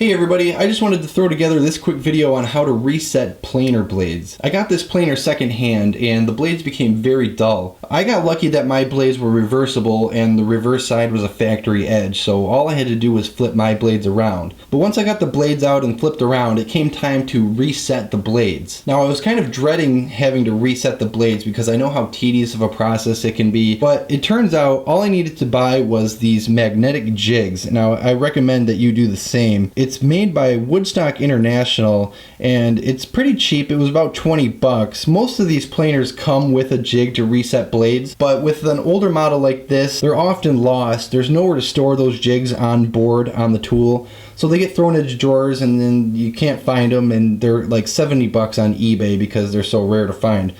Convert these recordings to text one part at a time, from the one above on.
Hey everybody, I just wanted to throw together this quick video on how to reset planer blades. I got this planer secondhand and the blades became very dull. I got lucky that my blades were reversible and the reverse side was a factory edge, so all I had to do was flip my blades around. But once I got the blades out and flipped around, it came time to reset the blades. Now I was kind of dreading having to reset the blades because I know how tedious of a process it can be, but it turns out all I needed to buy was these magnetic jigs. Now I recommend that you do the same. It's made by Woodstock International and it's pretty cheap. It was about 20 bucks. Most of these planers come with a jig to reset blades, but with an older model like this, they're often lost. There's nowhere to store those jigs on board on the tool. So they get thrown into drawers and then you can't find them, and they're like 70 bucks on eBay because they're so rare to find.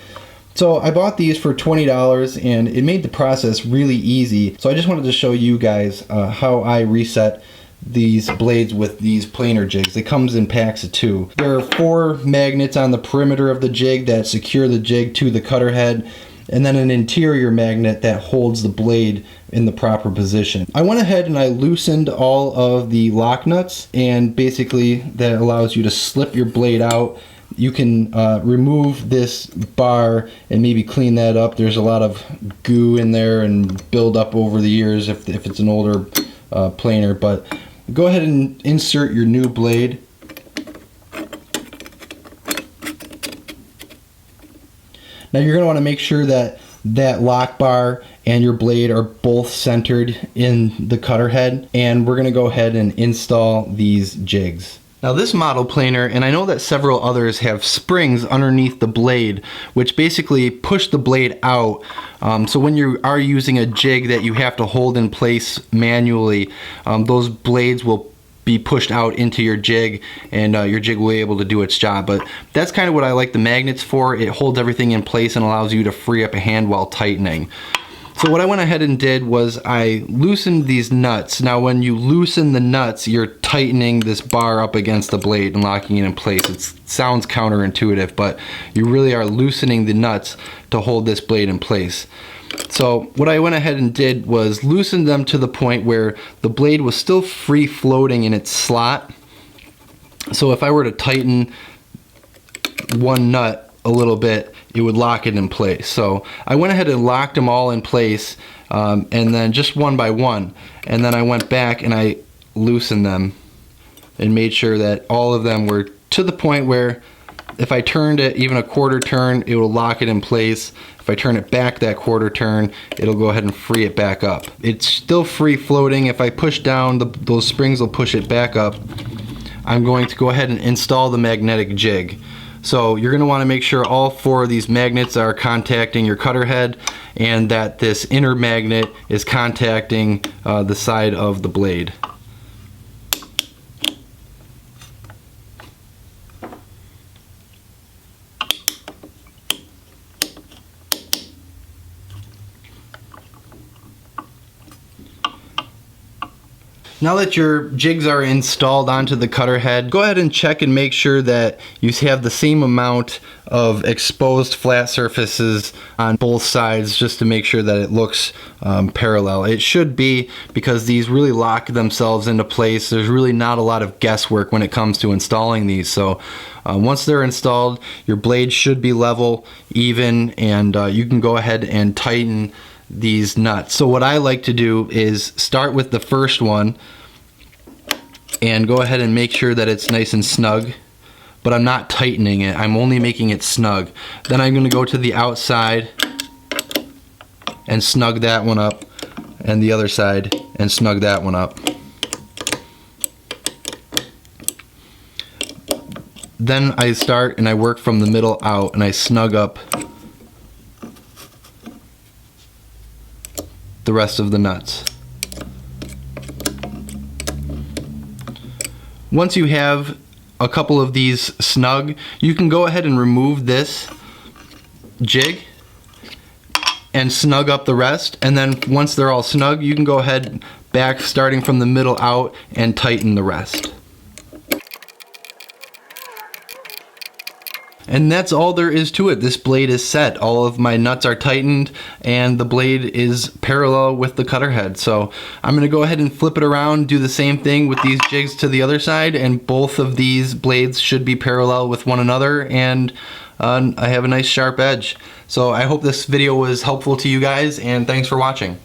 So I bought these for $20 and it made the process really easy. So I just wanted to show you guys how I reset these blades with these planer jigs. It comes in packs of 2. There are 4 magnets on the perimeter of the jig that secure the jig to the cutter head, and then an interior magnet that holds the blade in the proper position. I went ahead and I loosened all of the lock nuts, and basically that allows you to slip your blade out. You can remove this bar and maybe clean that up. There's a lot of goo in there and build up over the years if it's an older planer, but go ahead and insert your new blade. Now you're going to want to make sure that that lock bar and your blade are both centered in the cutter head, and we're going to go ahead and install these jigs. Now this model planer, and I know that several others, have springs underneath the blade which basically push the blade out. So when you are using a jig that you have to hold in place manually, those blades will be pushed out into your jig, and your jig will be able to do its job. But that's kind of what I like the magnets for. It holds everything in place and allows you to free up a hand while tightening. So what I went ahead and did was I loosened these nuts. Now when you loosen the nuts, you're tightening this bar up against the blade and locking it in place. It sounds counterintuitive, but you really are loosening the nuts to hold this blade in place. So what I went ahead and did was loosen them to the point where the blade was still free floating in its slot. So if I were to tighten one nut a little bit, it would lock it in place. So I went ahead and locked them all in place, and then just one by one. And then I went back and I loosened them and made sure that all of them were to the point where if I turned it even a quarter turn, it will lock it in place. If I turn it back that quarter turn, it'll go ahead and free it back up. It's still free floating. If I push down, those springs will push it back up. I'm going to go ahead and install the magnetic jig. So you're going to want to make sure all 4 of these magnets are contacting your cutter head, and that this inner magnet is contacting the side of the blade. Now that your jigs are installed onto the cutter head, go ahead and check and make sure that you have the same amount of exposed flat surfaces on both sides, just to make sure that it looks parallel. It should be, because these really lock themselves into place. There's really not a lot of guesswork when it comes to installing these. So once they're installed, your blade should be level, even, and you can go ahead and tighten these nuts. So what I like to do is start with the first one and go ahead and make sure that it's nice and snug, but I'm not tightening it, I'm only making it snug. Then I'm going to go to the outside and snug that one up, and the other side and snug that one up. Then I start and I work from the middle out and I snug up the rest of the nuts. Once you have a couple of these snug, you can go ahead and remove this jig and snug up the rest, and then once they're all snug, you can go ahead back, starting from the middle out, and tighten the rest. And that's all there is to it. This blade is set. All of my nuts are tightened and the blade is parallel with the cutter head. So I'm gonna go ahead and flip it around, do the same thing with these jigs to the other side, and both of these blades should be parallel with one another, and I have a nice sharp edge. So I hope this video was helpful to you guys, and thanks for watching.